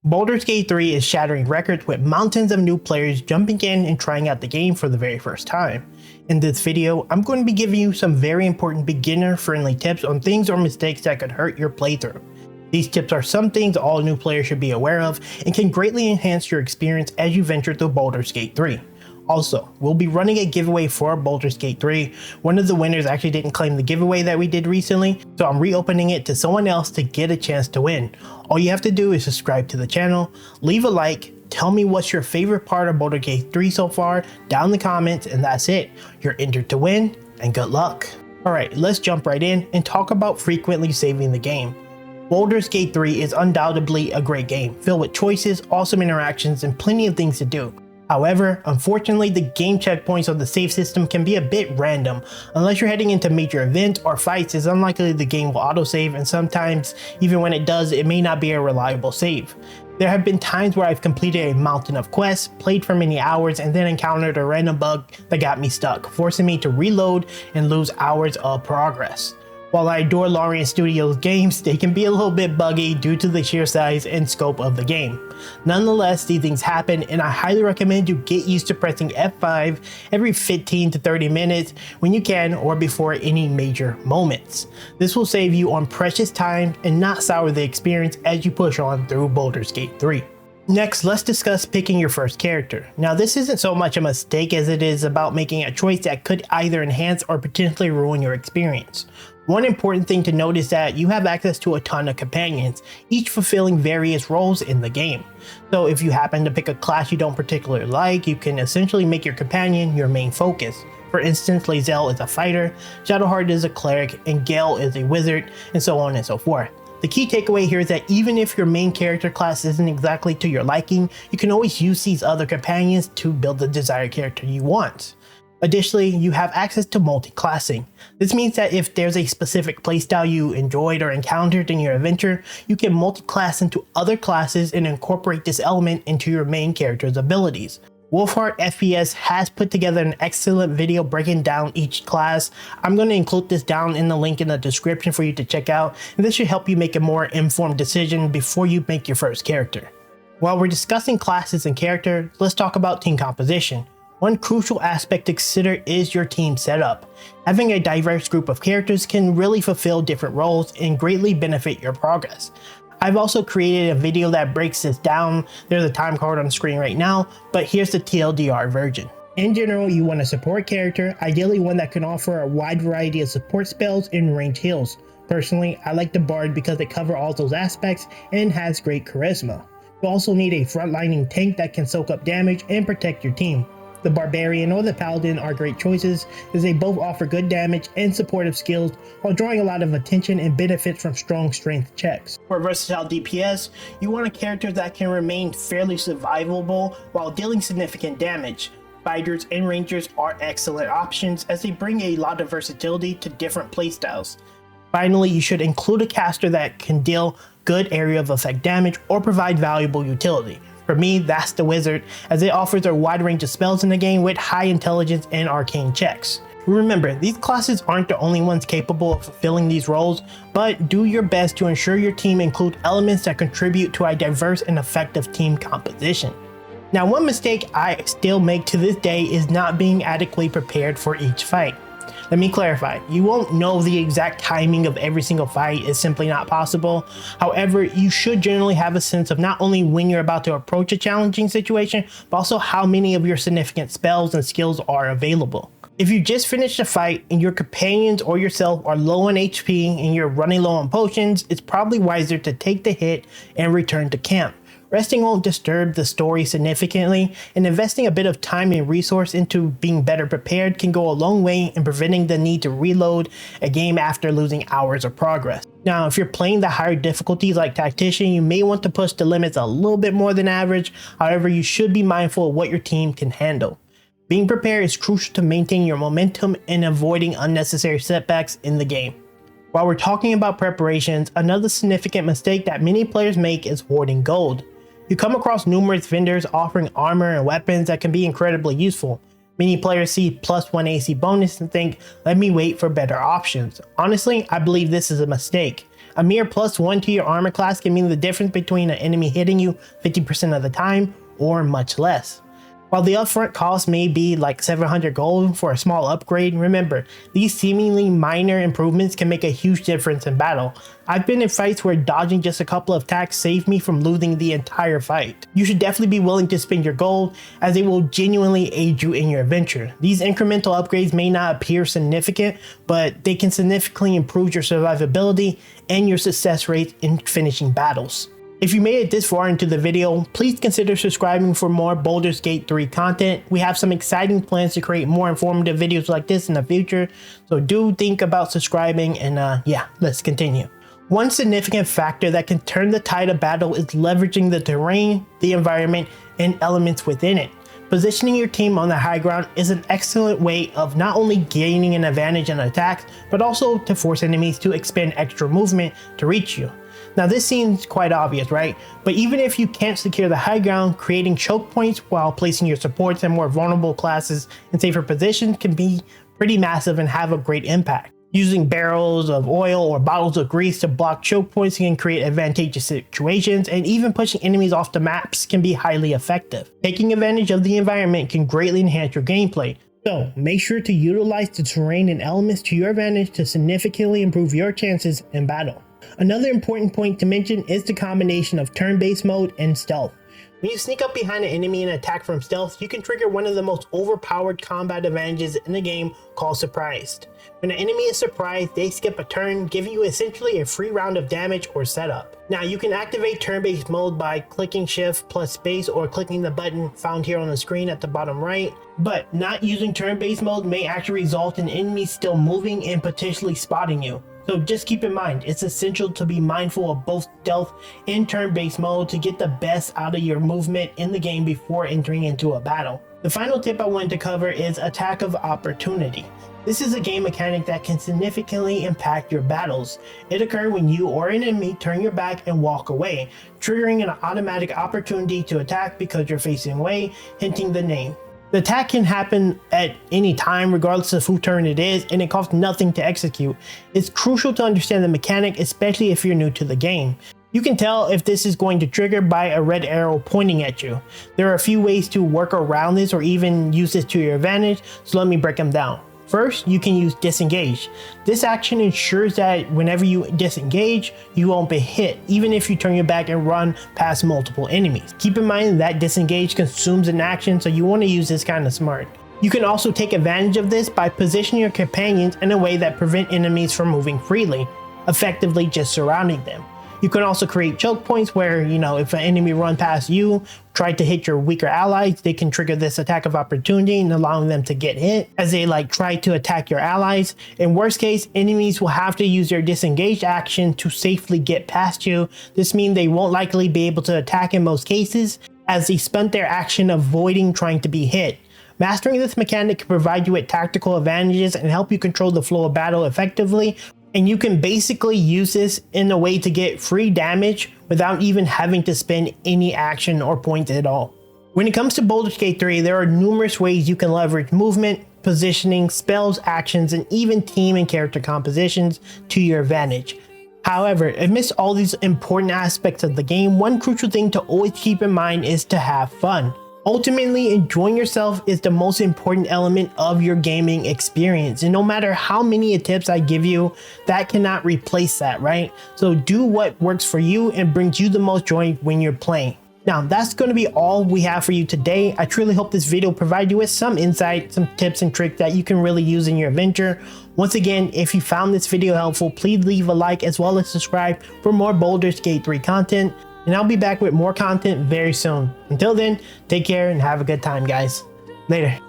Baldur's Gate 3 is shattering records with mountains of new players jumping in and trying out the game for the very first time. In this video, I'm going to be giving you some very important beginner-friendly tips on things or mistakes that could hurt your playthrough. These tips are some things all new players should be aware of and can greatly enhance your experience as you venture through Baldur's Gate 3. Also, we'll be running a giveaway for Baldur's Gate 3. One of the winners actually didn't claim the giveaway that we did recently, so I'm reopening it to someone else to get a chance to win. All you have to do is subscribe to the channel, leave a like, tell me what's your favorite part of Baldur's Gate 3 so far down in the comments, and that's it. You're entered to win, and good luck. Alright, let's jump right in and talk about frequently saving the game. Baldur's Gate 3 is undoubtedly a great game, filled with choices, awesome interactions, and plenty of things to do. However, unfortunately, the game checkpoints of the save system can be a bit random. Unless you're heading into major events or fights, it's unlikely the game will autosave, and sometimes, even when it does, it may not be a reliable save. There have been times where I've completed a mountain of quests, played for many hours, and then encountered a random bug that got me stuck, forcing me to reload and lose hours of progress. While I adore Larian Studios games, they can be a little bit buggy due to the sheer size and scope of the game. Nonetheless, these things happen, and I highly recommend you get used to pressing F5 every 15 to 30 minutes when you can or before any major moments. This will save you on precious time and not sour the experience as you push on through Baldur's Gate 3. Next, let's discuss picking your first character. Now, this isn't so much a mistake as it is about making a choice that could either enhance or potentially ruin your experience. One important thing to note is that you have access to a ton of companions, each fulfilling various roles in the game. So if you happen to pick a class you don't particularly like, you can essentially make your companion your main focus. For instance, Lae'zel is a fighter, Shadowheart is a cleric, and Gale is a wizard, and so on and so forth. The key takeaway here is that even if your main character class isn't exactly to your liking, you can always use these other companions to build the desired character you want. Additionally, you have access to multi-classing. This means that if there's a specific playstyle you enjoyed or encountered in your adventure, you can multi-class into other classes and incorporate this element into your main character's abilities. Wolfheart FPS has put together an excellent video breaking down each class. I'm going to include this down in the link in the description for you to check out, and this should help you make a more informed decision before you make your first character. While we're discussing classes and character, let's talk about team composition. One crucial aspect to consider is your team setup. Having a diverse group of characters can really fulfill different roles and greatly benefit your progress. I've also created a video that breaks this down. There's a time card on the screen right now, but here's the TLDR version. In general, you want a support character, ideally one that can offer a wide variety of support spells and range heals. Personally, I like the Bard because they cover all those aspects and has great charisma. You also need a frontlining tank that can soak up damage and protect your team. The Barbarian or the Paladin are great choices as they both offer good damage and supportive skills while drawing a lot of attention and benefits from strong strength checks. For versatile DPS, you want a character that can remain fairly survivable while dealing significant damage. Fighters and Rangers are excellent options as they bring a lot of versatility to different playstyles. Finally, you should include a caster that can deal good area of effect damage or provide valuable utility. For me, that's the Wizard, as it offers a wide range of spells in the game with high intelligence and arcane checks. Remember, these classes aren't the only ones capable of fulfilling these roles, but do your best to ensure your team include elements that contribute to a diverse and effective team composition. Now, one mistake I still make to this day is not being adequately prepared for each fight. Let me clarify, you won't know the exact timing of every single fight, it's simply not possible. However, you should generally have a sense of not only when you're about to approach a challenging situation, but also how many of your significant spells and skills are available. If you just finished a fight and your companions or yourself are low on HP and you're running low on potions, it's probably wiser to take the hit and return to camp. Resting won't disturb the story significantly, and investing a bit of time and resource into being better prepared can go a long way in preventing the need to reload a game after losing hours of progress. Now, if you're playing the higher difficulties like Tactician, you may want to push the limits a little bit more than average. However, you should be mindful of what your team can handle. Being prepared is crucial to maintaining your momentum and avoiding unnecessary setbacks in the game. While we're talking about preparations, another significant mistake that many players make is hoarding gold. You come across numerous vendors offering armor and weapons that can be incredibly useful. Many players see +1 AC bonus and think, let me wait for better options. Honestly, I believe this is a mistake. A mere +1 to your armor class can mean the difference between an enemy hitting you 50% of the time or much less. While the upfront cost may be like 700 gold for a small upgrade, remember, these seemingly minor improvements can make a huge difference in battle. I've been in fights where dodging just a couple of attacks saved me from losing the entire fight. You should definitely be willing to spend your gold, as they will genuinely aid you in your adventure. These incremental upgrades may not appear significant, but they can significantly improve your survivability and your success rate in finishing battles. If you made it this far into the video, please consider subscribing for more Baldur's Gate 3 content. We have some exciting plans to create more informative videos like this in the future, so do think about subscribing, and yeah, let's continue. One significant factor that can turn the tide of battle is leveraging the terrain, the environment, and elements within it. Positioning your team on the high ground is an excellent way of not only gaining an advantage in attacks, but also to force enemies to expend extra movement to reach you. Now this seems quite obvious, right? But even if you can't secure the high ground, creating choke points while placing your supports and more vulnerable classes in safer positions can be pretty massive and have a great impact. Using barrels of oil or bottles of grease to block choke points can create advantageous situations, and even pushing enemies off the maps can be highly effective. Taking advantage of the environment can greatly enhance your gameplay. So make sure to utilize the terrain and elements to your advantage to significantly improve your chances in battle. Another important point to mention is the combination of turn-based mode and stealth. When you sneak up behind an enemy and attack from stealth, you can trigger one of the most overpowered combat advantages in the game called surprised. When an enemy is surprised, they skip a turn, giving you essentially a free round of damage or setup. Now you can activate turn-based mode by clicking shift plus space or clicking the button found here on the screen at the bottom right, but not using turn-based mode may actually result in enemies still moving and potentially spotting you. So just keep in mind, it's essential to be mindful of both stealth and turn-based mode to get the best out of your movement in the game before entering into a battle. The final tip I wanted to cover is attack of opportunity. This is a game mechanic that can significantly impact your battles. It occurs when you or an enemy turn your back and walk away, triggering an automatic opportunity to attack because you're facing away, hinting the name. The attack can happen at any time regardless of whose turn it is, and it costs nothing to execute. It's crucial to understand the mechanic, especially if you're new to the game. You can tell if this is going to trigger by a red arrow pointing at you. There are a few ways to work around this or even use this to your advantage, so let me break them down. First, you can use disengage. This action ensures that whenever you disengage, you won't be hit, even if you turn your back and run past multiple enemies. Keep in mind that disengage consumes an action, so you want to use this kind of smart. You can also take advantage of this by positioning your companions in a way that prevent enemies from moving freely, effectively just surrounding them. You can also create choke points where, if an enemy run past you, try to hit your weaker allies, they can trigger this attack of opportunity and allowing them to get hit as they try to attack your allies. In worst case, enemies will have to use their disengage action to safely get past you. This means they won't likely be able to attack in most cases, as they spent their action avoiding trying to be hit. Mastering this mechanic can provide you with tactical advantages and help you control the flow of battle effectively. And you can basically use this in a way to get free damage without even having to spend any action or points at all. When it comes to Baldur's Gate 3, there are numerous ways you can leverage movement, positioning, spells, actions, and even team and character compositions to your advantage. However, amidst all these important aspects of the game, one crucial thing to always keep in mind is to have fun. Ultimately, enjoying yourself is the most important element of your gaming experience, and no matter how many tips I give you, that cannot replace that, right? So do what works for you and brings you the most joy when you're playing. Now, that's going to be all we have for you today. I truly hope this video provided you with some insight, some tips and tricks that you can really use in your adventure. Once again, if you found this video helpful, please leave a like as well as subscribe for more Baldur's Gate 3 content. And I'll be back with more content very soon. Until then, take care and have a good time, guys. Later.